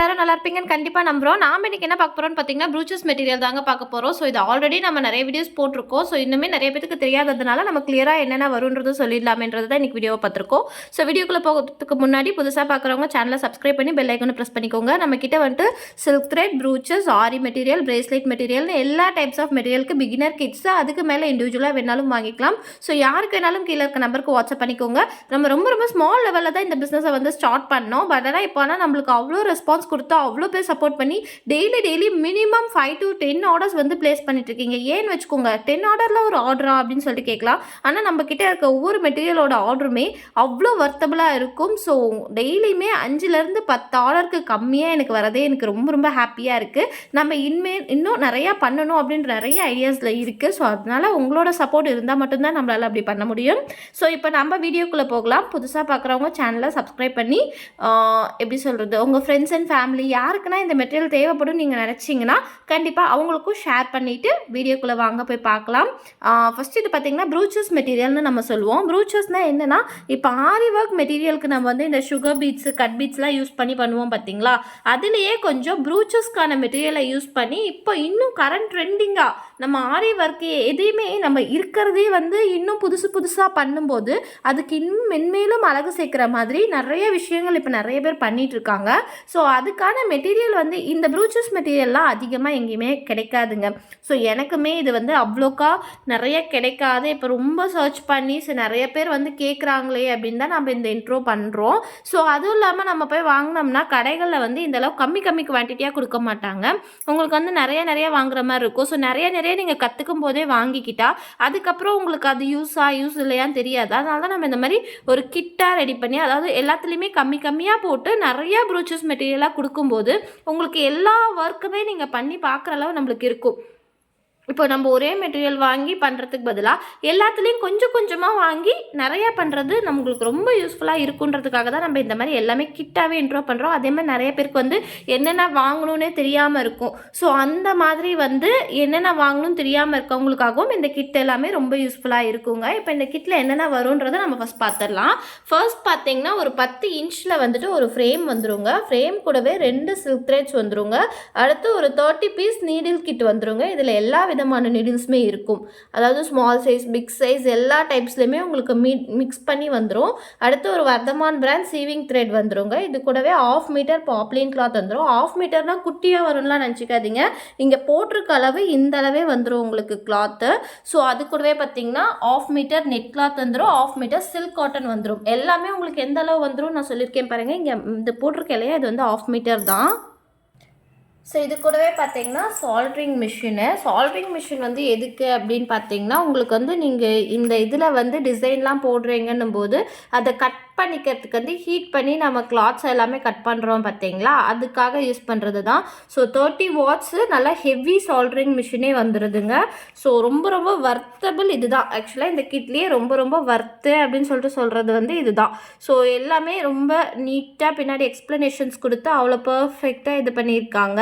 எல்லாரும் நல்லா இருப்பீங்கன்னு கண்டிப்பாக நம்புகிறோம். நாம் இன்றைக்கி என்ன பார்க்க போகிறோம்னு பார்த்தீங்கன்னா ப்ரூச்சஸ் மெட்டீரியல் தாங்க பார்க்க போகிறோம். ஸோ இது ஆல்ரெடி நம்ம நிறைய வீடியோஸ் போட்டிருக்கோம். ஸோ இன்னுமே நிறைய பேருக்கு தெரியாததுனால நம்ம கிளியராக என்னென்ன வரும்ன்றது சொல்லிடலாமேன்றது தான் இன்றைக்கி வீடியோவை பார்த்துருக்கோம். ஸோ வீடியோக்குள்ளே போகிறதுக்கு முன்னாடி புதுசாக பார்க்குறவங்க சேனலை சப்ஸ்கிரைப் பண்ணி பெல் ஐக்கனை ப்ரெஸ் பண்ணிக்கோங்க. நம்மக்கிட்ட வந்துட்டு சில்க் த்ரெட், ப்ரூச்சஸ், ஆரி மெட்டீரியல், பிரேஸ்லெட் மெட்டீரியல்னு எல்லா டைப்ஸ் ஆஃப் மெட்டீரியலுக்கு பிகினர் கிட்ஸ், அதுக்கு மேலே இண்டிவிஜுவலாக வேணாலும் வாங்கிக்கலாம். ஸோ யாருக்கு வேணாலும் கீழே இருக்க நம்பருக்கு வாட்ஸ்அப் பண்ணிக்கோங்க. நம்ம ரொம்ப ரொம்ப ஸ்மால் லெவலில் தான் இந்த பிஸ்னஸை வந்து ஸ்டார்ட் பண்ணோம். பட் ஆனால் இப்போ ஆனால் நம்மளுக்கு அவ்வளோ ரெஸ்பான்ஸ் கொடுத்தா அவ்வளோ பேர் சப்போர்ட் பண்ணி டெய்லி மினிமம் 5 to 10 ஆர்டர்ஸ் வந்து பிளேஸ் பண்ணிட்டு இருக்கீங்க. ஏன்னு வச்சுக்கோங்க, 10 ஆர்டரில் ஒரு ஆர்டரா அப்படின்னு சொல்லிட்டு கேட்கலாம். ஆனால் நம்ம கிட்ட இருக்க ஒவ்வொரு மெட்டீரியலோட ஆர்டருமே அவ்வளோ வர்த்தபுளாக இருக்கும். ஸோ டெய்லியுமே 5லேருந்து 10 ஆர்டருக்கு கம்மியாக எனக்கு வரதே எனக்கு ரொம்ப ரொம்ப ஹாப்பியாக இருக்குது. நம்ம இன்னும் நிறையா பண்ணணும் அப்படின்ற நிறைய ஐடியாஸில் இருக்குது. ஸோ அதனால் உங்களோட சப்போர்ட் இருந்தால் மட்டும்தான் நம்மளால் அப்படி பண்ண முடியும். ஸோ இப்போ நம்ம வீடியோக்குள்ளே போகலாம். புதுசாக பார்க்குறவங்க சேனலை சப்ஸ்கிரைப் பண்ணி எப்படி சொல்கிறது, உங்கள் ஃப்ரெண்ட்ஸ் அண்ட் ஃபேமிலி யாருக்குன்னா இந்த மெட்டீரியல் தேவைப்படும் நீங்கள் நினச்சிங்கன்னா கண்டிப்பாக அவங்களுக்கும் ஷேர் பண்ணிவிட்டு வீடியோக்குள்ளே வாங்க போய் பார்க்கலாம். ஃபஸ்ட்டு இது பார்த்திங்கன்னா ப்ரூச்சஸ் மெட்டீரியல்னு நம்ம சொல்லுவோம். ப்ரூச்சஸ்னால் என்னென்னா, இப்போ ஆரி ஒர்க் மெட்டீரியலுக்கு நம்ம வந்து இந்த சுகர் பீட்ஸு, கட் பீட்ஸ்லாம் யூஸ் பண்ணி பண்ணுவோம் பார்த்திங்களா, அதுலேயே கொஞ்சம் ப்ரூச்சஸ்க்கான மெட்டீரியலை யூஸ் பண்ணி இப்போ இன்னும் கரண்ட் ட்ரெண்டிங்காக நம்ம ஆரி ஒர்க்கு எதையுமே நம்ம இருக்கிறதே வந்து இன்னும் புதுசாக பண்ணும்போது அதுக்கு இன்னும் மென்மேலும் அழகு சேர்க்குற மாதிரி நிறைய விஷயங்கள் இப்போ நிறைய பேர் பண்ணிகிட்டு இருக்காங்க. ஸோ அதுக்கான மெட்டீரியல் வந்து இந்த ப்ரூச்சஸ் மெட்டீரியல்லாம் அதிகமாக எங்கேயுமே கிடைக்காதுங்க. ஸோ எனக்குமே இது வந்து அவ்வளோக்கா நிறைய கிடைக்காது. இப்போ ரொம்ப சர்ச் பண்ணி நிறைய பேர் வந்து கேட்குறாங்களே அப்படின்னு தான் நம்ம இந்த இன்ட்ரோ பண்ணுறோம். ஸோ அதுவும் இல்லாமல் நம்ம போய் வாங்கினோம்னா கடைகளில் வந்து இந்தளவு கம்மி குவான்டிட்டியாக கொடுக்க மாட்டாங்க. உங்களுக்கு வந்து நிறைய வாங்குற மாதிரி இருக்கும். ஸோ நிறைய நீங்கள் கற்றுக்கும் போதே வாங்கிக்கிட்டா அதுக்கப்புறம் உங்களுக்கு அது யூஸ் இல்லையான்னு தெரியாது. அதனால தான் நம்ம இந்த மாதிரி ஒரு கிட்டாக ரெடி பண்ணி, அதாவது எல்லாத்துலேயுமே கம்மியாக போட்டு நிறையா ப்ரூச்சஸ் மெட்டீரியலாக கொடுக்கும்போது உங்களுக்கு எல்லா ஒர்க்குமே நீங்கள் பண்ணி பார்க்குற அளவு நம்மளுக்கு இருக்கும். இப்போ நம்ம ஒரே மெட்டீரியல் வாங்கி பண்ணுறதுக்கு பதிலாக எல்லாத்துலேயும் கொஞ்சமாக வாங்கி நிறையா பண்ணுறது நம்மளுக்கு ரொம்ப யூஸ்ஃபுல்லாக இருக்குன்றதுக்காக தான் நம்ம இந்த மாதிரி எல்லாமே கிட்டாகவே இன்ட்ரோ பண்ணுறோம். அதே மாதிரி நிறைய பேருக்கு வந்து என்னென்ன வாங்கணுன்னே தெரியாமல் இருக்கும். ஸோ அந்த மாதிரி வந்து என்னென்ன வாங்கணும்னு தெரியாமல் இருக்கவங்களுக்காகவும் இந்த கிட் எல்லாமே ரொம்ப யூஸ்ஃபுல்லாக இருக்குங்க. இப்போ இந்த கிட்டில் என்னென்ன வரும்ன்றதை நம்ம ஃபஸ்ட் பார்த்துடலாம். ஃபர்ஸ்ட் பார்த்தீங்கன்னா ஒரு 10 இன்ச்சில் வந்துட்டு ஒரு ஃப்ரேம் வந்துருங்க. ஃப்ரேம் கூடவே 2 சில்க் த்ரெட்ஸ் வந்துருங்க. அடுத்து ஒரு 30 பீஸ் நீடில் கிட் வந்துருங்க. இதில் எல்லா விதமான நீடில்ஸுமே இருக்கும். அதாவது ஸ்மால் சைஸ், பிக் சைஸ் எல்லா டைப்ஸ்லையுமே உங்களுக்கு மிக்ஸ் பண்ணி வந்துடும். அடுத்து ஒரு வர்தமான் பிராண்ட் சீவிங் த்ரெட் வந்துருங்க. இது கூடவே 1/2 மீட்டர் பாப்லின் கிளாத் வந்துடும். 1/2 மீட்டர்னால் குட்டியாக வரும்லாம் நினச்சிக்காதீங்க. இங்கே போட்டிருக்க அளவு இந்த அளவே வந்துடும் உங்களுக்கு கிளாத்து. ஸோ அது கூடவே பார்த்தீங்கன்னா 1/2 மீட்டர் நெட் கிளாத் வந்துடும், 1/2 மீட்டர் சில்க் காட்டன் வந்துடும். எல்லாமே உங்களுக்கு எந்த அளவு வந்துடும் நான் சொல்லியிருக்கேன் பாருங்கள். இங்கே இது போட்டிருக்க இல்லையா, இது வந்து 1/2 மீட்டர் தான். ஸோ இது கூடவே பார்த்தீங்கன்னா சால்ட்ரிங் மிஷின் வந்து எதுக்கு அப்படின்னு பார்த்தீங்கன்னா, உங்களுக்கு வந்து நீங்கள் இந்த இதில் வந்து டிசைன்லாம் போடுறீங்கன்னும் போது அதை கட் பண்ணிக்கிறதுக்கு வந்து ஹீட் பண்ணி நம்ம கிளாத்ஸ் எல்லாமே கட் பண்ணுறோம் பார்த்தீங்களா, அதுக்காக யூஸ் பண்ணுறது தான். ஸோ 30 வாட்ஸு நல்லா ஹெவி சால்ட்ரிங் மிஷினே வந்துடுதுங்க. ஸோ ரொம்ப வர்த்தபிள் இது தான். ஆக்சுவலாக இந்த கிட்லேயே ரொம்ப வர்த்து அப்படின்னு சொல்கிறது வந்து இது தான். ஸோ எல்லாமே ரொம்ப நீட்டாக பின்னாடி எக்ஸ்ப்ளனேஷன்ஸ் கொடுத்து அவ்வளோ பர்ஃபெக்டாக இது பண்ணியிருக்காங்க.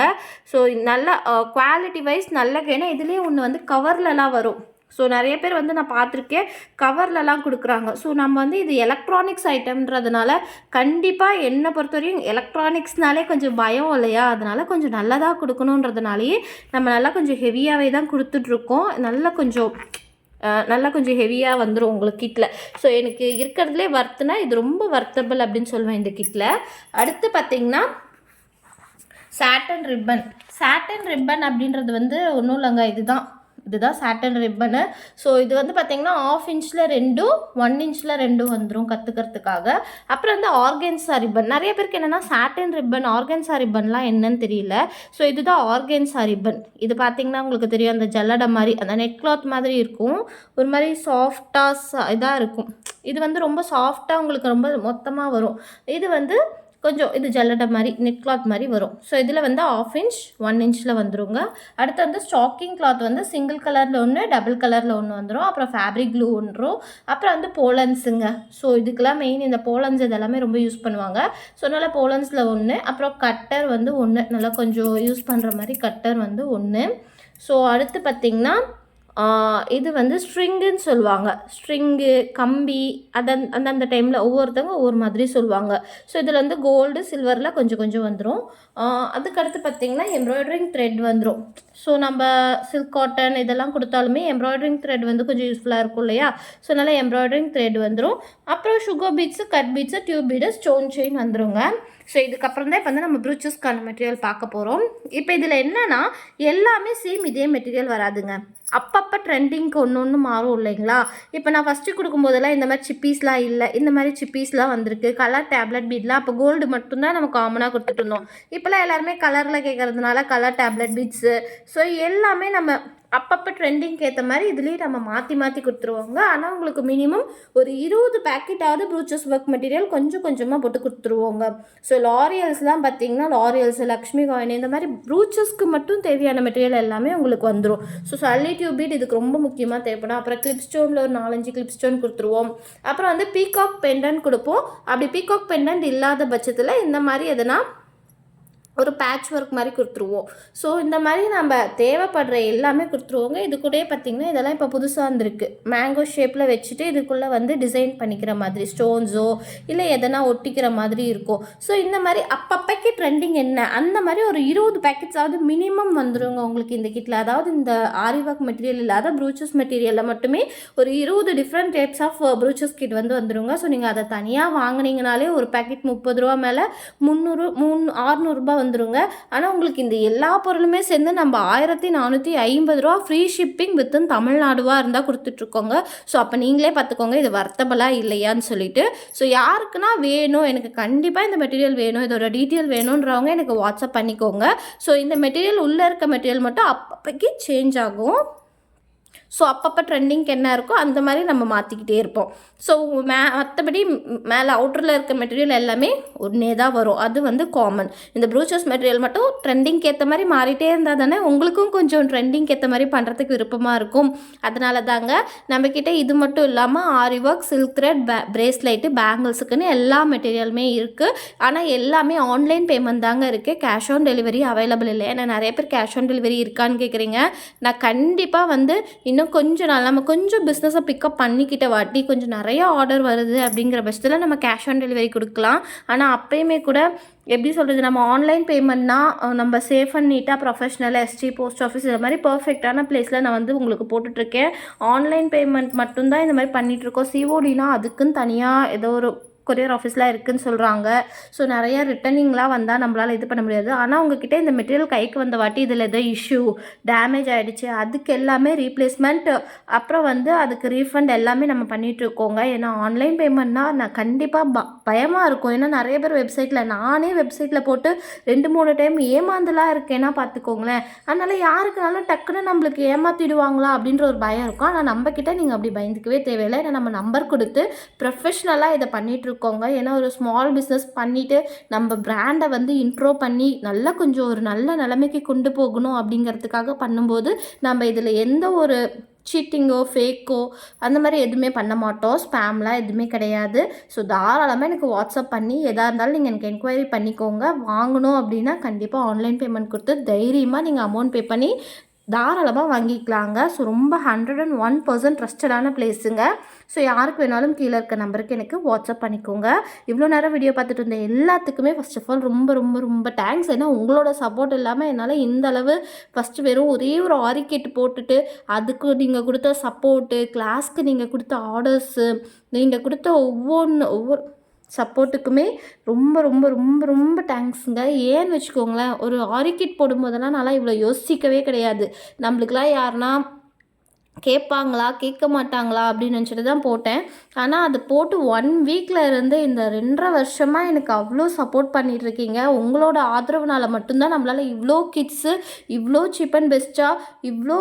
ஸோ நல்ல குவாலிட்டி வைஸ் நல்ல, ஏன்னா இதுலேயே ஒன்று வந்து கவர்லலாம் வரும். ஸோ நிறைய பேர் வந்து நான் பார்த்துருக்கேன் கவர்லலாம் கொடுக்குறாங்க. ஸோ நம்ம வந்து இது எலக்ட்ரானிக்ஸ் ஐட்டம்ன்றதுனால கண்டிப்பாக என்னை பொறுத்தவரையும் எலக்ட்ரானிக்ஸ்னாலே கொஞ்சம் பயம் இல்லையா, அதனால் கொஞ்சம் நல்லதாக கொடுக்கணுன்றதுனாலேயே நம்ம நல்லா கொஞ்சம் ஹெவியாகவே தான் கொடுத்துட்ருக்கோம். நல்லா கொஞ்சம் ஹெவியாக வந்துடும் உங்களுக்கு கிட்டில். ஸோ எனக்கு இருக்கிறதுலே வர்த்துனா இது ரொம்ப வர்த்தபிள் அப்படின்னு சொல்லுவேன் இந்த கிட்டில். அடுத்து பார்த்திங்கன்னா சாட்டன் ரிப்பன் அப்படின்றது வந்து ஒன்றும் இல்லைங்க, இதுதான் சாட்டன் ரிப்பனு. ஸோ இது வந்து பார்த்திங்கன்னா 1/2 இன்ச்சில் 2, 1 இன்ச்சில் 2 வந்துடும் கற்றுக்கிறதுக்காக. அப்புறம் வந்து ஆர்கன்ஸா ரிப்பன். நிறைய பேருக்கு என்னென்னா சாட்டன் ரிப்பன், ஆர்கன்ஸா ரிப்பன்லாம் என்னன்னு தெரியல. ஸோ இதுதான் ஆர்கன்ஸா ரிப்பன். இது பார்த்திங்கன்னா உங்களுக்கு தெரியும், அந்த ஜல்லடை மாதிரி அந்த நெட் கிளாத் மாதிரி இருக்கும். ஒரு மாதிரி சாஃப்டாக இதாக இருக்கும். இது வந்து ரொம்ப சாஃப்டாக உங்களுக்கு ரொம்ப மொத்தமாக வரும். இது வந்து கொஞ்சம் இது ஜல்லடை மாதிரி நெட் கிளாத் மாதிரி வரும். ஸோ இதில் வந்து 1/2 இன்ச் 1 இன்ச்சில் வந்துருங்க. அடுத்து வந்து ஸ்டாக்கிங் கிளாத் வந்து சிங்கிள் கலரில் ஒன்று, டபுள் கலரில் ஒன்று வந்துடும். அப்புறம் ஃபேப்ரிக் க்ளூ வந்துடும். அப்புறம் வந்து போலன்ஸுங்க. ஸோ இதுக்கெல்லாம் மெயின் இந்த போலன்ஸ் இதெல்லாமே ரொம்ப யூஸ் பண்ணுவாங்க. ஸோ அதனால் போலன்ஸில் ஒன்று, அப்புறம் கட்டர் வந்து ஒன்று, நல்லா கொஞ்சம் யூஸ் பண்ணுற மாதிரி கட்டர் வந்து ஒன்று. ஸோ அடுத்து பார்த்திங்கன்னா இது வந்து ஸ்ட்ரிங்குன்னு சொல்லுவாங்க. ஸ்ட்ரிங்கு, கம்பி அந்தந்த டைமில் ஒவ்வொருத்தவங்க ஒவ்வொரு மாதிரி சொல்லுவாங்க. ஸோ இதில் வந்து கோல்டு, சில்வரில் கொஞ்சம் கொஞ்சம் வந்துடும். அதுக்கடுத்து பார்த்திங்கன்னா எம்ப்ராய்டரிங் த்ரெட் வந்துடும். ஸோ நம்ம சில்க் காட்டன் இதெல்லாம் கொடுத்தாலுமே எம்ப்ராய்டரிங் த்ரெட் வந்து கொஞ்சம் யூஸ்ஃபுல்லாக இருக்கும் இல்லையா? ஸோ அதனால் எம்ப்ராய்டரிங் த்ரெட் வந்துடும். அப்புறம் sugar beads, cut beads, tube bead, stone chain வந்துடுங்க. ஸோ இதுக்கப்புறம் தான் இப்போ வந்து நம்ம ப்ரூச்சஸ்க்கான மெட்டீரியல் பார்க்க போகிறோம். இப்போ இதில் என்னென்னா எல்லாமே சேம் இதே மெட்டீரியல் வராதுங்க. அப்பப்போ ட்ரெண்டிங்க்கு ஒன்று மாறும் இல்லைங்களா? இப்போ நான் ஃபஸ்ட்டு கொடுக்கும்போதெல்லாம் இந்த மாதிரி சிப்பீஸ்லாம் இல்லை, இந்த மாதிரி சிப்பீஸ்லாம் வந்திருக்கு. கலர் டேப்லெட் பீட்லாம் அப்போ கோல்டு மட்டும்தான் நம்ம காமனாக கொடுத்துட்டு இருந்தோம். இப்போலாம் எல்லாருமே கலரில் கேட்குறதுனால கலர் டேப்லெட் பீட்ஸு. ஸோ எல்லாமே நம்ம அப்பப்போ ட்ரெண்டிங்க்கு ஏற்ற மாதிரி இதுலேயும் நம்ம மாற்றி கொடுத்துருவோங்க. ஆனால் உங்களுக்கு மினிமம் ஒரு 20 பேக்கெட்டாவது ப்ரூச்சஸ் ஒர்க் மெட்டீரியல் கொஞ்சம் கொஞ்சமாக போட்டு கொடுத்துருவோங்க. ஸோ லாரியல்ஸ்லாம் பார்த்தீங்கன்னா லாரியல்ஸ், லக்ஷ்மி காயின் இந்த மாதிரி ப்ரூச்சஸ்க்கு மட்டும் தேவையான மெட்டீரியல் எல்லாமே உங்களுக்கு வந்துடும். ஸோ சல்லி டியூப் பீட் இதுக்கு ரொம்ப முக்கியமாக தேவைப்படும். அப்புறம் கிளிப் ஸ்டோனில் ஒரு 4-5 கிளிப் ஸ்டோன் கொடுத்துருவோம். அப்புறம் வந்து பீகாக் பெண்டன்ட் கொடுப்போம். அப்படி பீகாக் பெண்டன்ட் இல்லாத பட்சத்தில் இந்த மாதிரி எதனா ஒரு பேட்ச் ஒர்க் மாதிரி கொடுத்துருவோம். ஸோ இந்த மாதிரி நம்ம தேவைப்படுற எல்லாமே கொடுத்துருவோங்க. இது கூட பார்த்திங்கன்னா இதெல்லாம் இப்போ புதுசாக வந்திருக்கு. மேங்கோ ஷேப்பில் வச்சுட்டு இதுக்குள்ளே வந்து டிசைன் பண்ணிக்கிற மாதிரி ஸ்டோன்ஸோ இல்லை எதனா ஒட்டிக்கிற மாதிரி இருக்கும். ஸோ இந்த மாதிரி அப்பப்போக்கே ட்ரெண்டிங் என்ன அந்த மாதிரி ஒரு 20 பேக்கெட்ஸாவது மினிமம் வந்துடுங்க உங்களுக்கு இந்த கிட்டில். அதாவது இந்த ஆரி ஒர்க் மெட்டீரியல் இல்லாத ப்ரூச்சஸ் மெட்டீரியலில் மட்டுமே ஒரு 20 different types of brooches kit வந்து வந்துடுங்க. ஸோ நீங்கள் அதை தனியாக வாங்கினீங்கனாலே ஒரு பேக்கெட் 30 ரூபா மேலே 600 ரூபா வந்துருங்க. ஆனால் உங்களுக்கு இந்த எல்லா பொருளுமே சேர்ந்து நம்ம 1450 ரூபா ஃப்ரீ ஷிப்பிங் வித்தின் தமிழ்நாடுவா இருந்தால் கொடுத்துட்ருக்கோங்க. ஸோ அப்போ நீங்களே பார்த்துக்கோங்க இது வர்த்தபலாக இல்லையான்னு சொல்லிட்டு. ஸோ யாருக்குன்னா வேணும், எனக்கு கண்டிப்பாக இந்த மெட்டீரியல் வேணும், இதோட டீட்டெயில் வேணுன்றவங்க எனக்கு வாட்ஸ்அப் பண்ணிக்கோங்க. ஸோ இந்த மெட்டீரியல் உள்ளே இருக்க மெட்டீரியல் மட்டும் அப்பப்போக்கி சேஞ்ச் ஆகும். ஸோ அப்பப்போ ட்ரெண்டிங்க்கு என்ன இருக்கோ அந்த மாதிரி நம்ம மாற்றிக்கிட்டே இருப்போம். ஸோ மற்றபடி மேலே அவுட்டரில் இருக்க மெட்டீரியல் எல்லாமே ஒன்றே தான் வரும். அது வந்து காமன். இந்த ப்ரூச்சஸ் மெட்டீரியல் மட்டும் ட்ரெண்டிங்க்கு ஏற்ற மாதிரி மாறிட்டே இருந்தால் தானே உங்களுக்கும் கொஞ்சம் ட்ரெண்டிங்க்கு ஏற்ற மாதிரி பண்ணுறதுக்கு விருப்பமாக இருக்கும். அதனால தாங்க நம்மக்கிட்ட இது மட்டும் இல்லாமல் ஆரி ஒர்க், சில்க் த்ரெட், பிரேஸ்லைட்டு, பேங்கிள்ஸுக்குன்னு எல்லா மெட்டீரியலுமே இருக்குது. ஆனால் எல்லாமே ஆன்லைன் பேமெண்ட் தாங்க இருக்குது. கேஷ் ஆன் டெலிவரி அவைலபிள் இல்லை. ஏன்னா நிறைய பேர் கேஷ் ஆன் டெலிவரி இருக்கான்னு கேட்குறீங்க. நான் கண்டிப்பாக வந்து இன்னும் கொஞ்சம் நாள் நம்ம கொஞ்சம் பிஸ்னஸை பிக்கப் பண்ணிக்கிட்ட வாட்டி கொஞ்சம் நிறைய ஆர்டர் வருது அப்படிங்கிற பட்சத்தில் நம்ம கேஷ் ஆன் டெலிவரி கொடுக்கலாம். ஆனால் அப்போயுமே கூட எப்படி சொல்கிறது, நம்ம ஆன்லைன் பேமெண்ட்னா நம்ம சேஃப் அண்ட் நீட்டாக ப்ரொஃபஷ்னலாக எஸ்டி, போஸ்ட் ஆஃபீஸ் இந்த மாதிரி பர்ஃபெக்டான பிளேஸில் நான் வந்து உங்களுக்கு போட்டுட்ருக்கேன். ஆன்லைன் பேமெண்ட் மட்டும்தான் இந்த மாதிரி பண்ணிகிட்ருக்கோம். சிஓடினா அதுக்குன்னு தனியாக ஏதோ ஒரு கொரியர் ஆஃபீஸ்லாம் இருக்குதுன்னு சொல்கிறாங்க. ஸோ நிறையா ரிட்டர்னிங்லாம் வந்தால் நம்மளால் இது பண்ண முடியாது. ஆனால் உங்ககிட்ட இந்த மெட்டீரியல் கைக்கு வந்த வாட்டி இதில் எதோ இஷ்யூ டேமேஜ் ஆகிடுச்சு, அதுக்கு எல்லாமே ரீப்ளேஸ்மெண்ட், அப்புறம் வந்து அதுக்கு ரீஃபண்ட் எல்லாமே நம்ம பண்ணிகிட்ருக்கோங்க. ஏன்னா ஆன்லைன் பேமெண்ட்னா நான் கண்டிப்பாக பயமாக இருக்கும். ஏன்னா நிறைய பேர் நானே வெப்சைட்டில் போட்டு 2-3 டைம் ஏமாந்துலாம் இருக்கேன்னா பார்த்துக்கோங்களேன். அதனால் யாருக்குனாலும் டக்குன்னு நம்மளுக்கு ஏமாற்றிடுவாங்களா அப்படின்ற ஒரு பயம் இருக்கும். ஆனால் நம்மக்கிட்ட நீங்கள் அப்படி பயந்துக்கவே தேவையில்லை. ஏன்னா நம்ம நம்பர் கொடுத்து ப்ரொஃபஷ்னலாக இதை பண்ணிகிட்ருக்கோங்க. ஏன்னா ஒரு ஸ்மால் பிஸ்னஸ் பண்ணிவிட்டு நம்ம பிராண்டை வந்து இன்ட்ரோ பண்ணி நல்லா கொஞ்சம் ஒரு நல்ல நிலைமைக்கு கொண்டு போகணும் அப்படிங்கிறதுக்காக பண்ணும்போது நம்ம இதில் எந்த ஒரு சீட்டிங்கோ ஃபேக்கோ அந்த மாதிரி எதுவுமே பண்ண மாட்டோம். ஸ்பேம்லாம் எதுவுமே கிடையாது. ஸோ தாராளமாக எனக்கு வாட்ஸ்அப் பண்ணி எதாக இருந்தாலும் நீங்கள் எனக்கு என்கொயரி பண்ணிக்கோங்க. வாங்கணும் அப்படின்னா கண்டிப்பாக ஆன்லைன் பேமெண்ட் கொடுத்து தைரியமாக நீங்கள் அமௌண்ட் பே பண்ணி தாராளமாக வாங்கிக்கலாங்க. ஸோ ரொம்ப 101% ட்ரஸ்டடான பிளேஸுங்க. ஸோ யாருக்கு வேணாலும் கீழே இருக்க நம்பருக்கு எனக்கு வாட்ஸ்அப் பண்ணிக்கோங்க. இவ்வளோ நேரம் வீடியோ பார்த்துட்டு இருந்த எல்லாத்துக்குமே ஃபர்ஸ்ட் ஆஃப் ஆல் ரொம்ப ரொம்ப ரொம்ப தேங்க்ஸ். ஏன்னா உங்களோட சப்போர்ட் இல்லாமல் என்னால் இந்த அளவு ஃபஸ்ட்டு வெறும் ஒரே ஒரு ஆரிக்கெட் போட்டுட்டு அதுக்கு நீங்கள் கொடுத்த சப்போர்ட்டு, கிளாஸ்க்கு நீங்கள் கொடுத்த ஆர்டர்ஸு, நீங்கள் கொடுத்த ஒவ்வொரு சப்போர்ட்டுக்குமே ரொம்ப ரொம்ப ரொம்ப ரொம்ப தேங்க்ஸுங்க. ஏன்னு வச்சுக்கோங்களேன், ஒரு ஆரிக்கிட் போடும்போதெல்லாம் நான்லாம் இவ்வளோ யோசிக்கவே கிடையாது. நம்மளுக்கெல்லாம் யாருன்னா கேட்பாங்களா கேட்க மாட்டாங்களா அப்படின்னு நினச்சிட்டு தான் போட்டேன். ஆனால் அது போட்டு 1 வீக்கில் இருந்து இந்த 2.5 வருஷமாக எனக்கு அவ்வளோ சப்போர்ட் பண்ணிகிட்ருக்கீங்க. உங்களோட ஆதரவுனால மட்டும்தான் நம்மளால் இவ்வளோ கிட்ஸு இவ்வளோ சீப் அண்ட் பெஸ்ட்டாக இவ்வளோ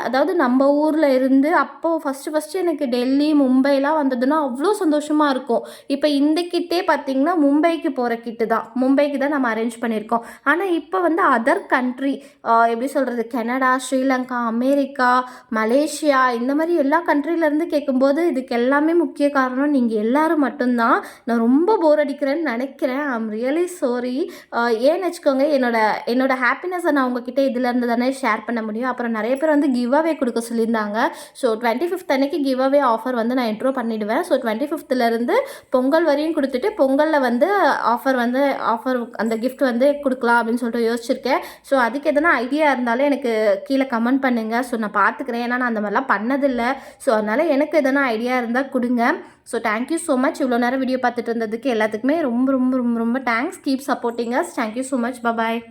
அதாவது நம்ம ஊரில் இருந்து அப்போது ஃபஸ்ட்டு எனக்கு டெல்லி, மும்பைலாம் வந்ததுன்னா அவ்வளோ சந்தோஷமாக இருக்கும். இப்போ இந்த கிட்டே பார்த்திங்கன்னா மும்பைக்கு போகிற கிட்டு தான், மும்பைக்கு தான் நம்ம அரேஞ்ச் பண்ணியிருக்கோம். ஆனால் இப்போ வந்து அதர் கண்ட்ரி எப்படி சொல்கிறது, Canada, Sri Lanka, America, Malaysia, Malaysia இந்த மாதிரி எல்லா கண்ட்ரிலேருந்து கேட்கும்போது இதுக்கு எல்லாமே முக்கிய காரணம் நீங்கள் எல்லோரும் மட்டும்தான். நான் ரொம்ப போர் அடிக்கிறேன்னு நினைக்கிறேன். I am really sorry. ஏன்னு வச்சுக்கோங்க, என்னோட ஹாப்பினஸை நான் உங்ககிட்ட இதிலேருந்து தானே ஷேர் பண்ண முடியும். அப்புறம் நிறைய பேர் வந்து கிவ் அவே கொடுக்க சொல்லியிருந்தாங்க. ஸோ 25th அன்னைக்கு கிவ் அவே ஆஃபர் வந்து நான் இன்ட்ரோ பண்ணிவிடுவேன். ஸோ 25th பொங்கல் வரையும் கொடுத்துட்டு பொங்கலில் வந்து ஆஃபர் அந்த கிஃப்ட் வந்து கொடுக்கலாம் அப்படின்னு சொல்லிட்டு யோசிச்சிருக்கேன். ஸோ அதுக்கு எதனா ஐடியா இருந்தாலும் எனக்கு கீழே கமெண்ட் பண்ணுங்கள். ஸோ நான் பார்த்துக்கிறேன். ஏன்னா நான் அந்த மாதிரிலாம் பண்ணதில்லை. ஸோ அதனால் எனக்கு எதனா ஐடியா இருந்தால் கொடுங்க. So thank you so much. இவ்வளோ நேரம் வீடியோ பார்த்துட்டு இருந்ததுக்கு எல்லாத்துக்குமே ரொம்ப ரொம்ப ரொம்ப ரொம்ப thanks. Keep supporting us. Thank you so much. பாய்.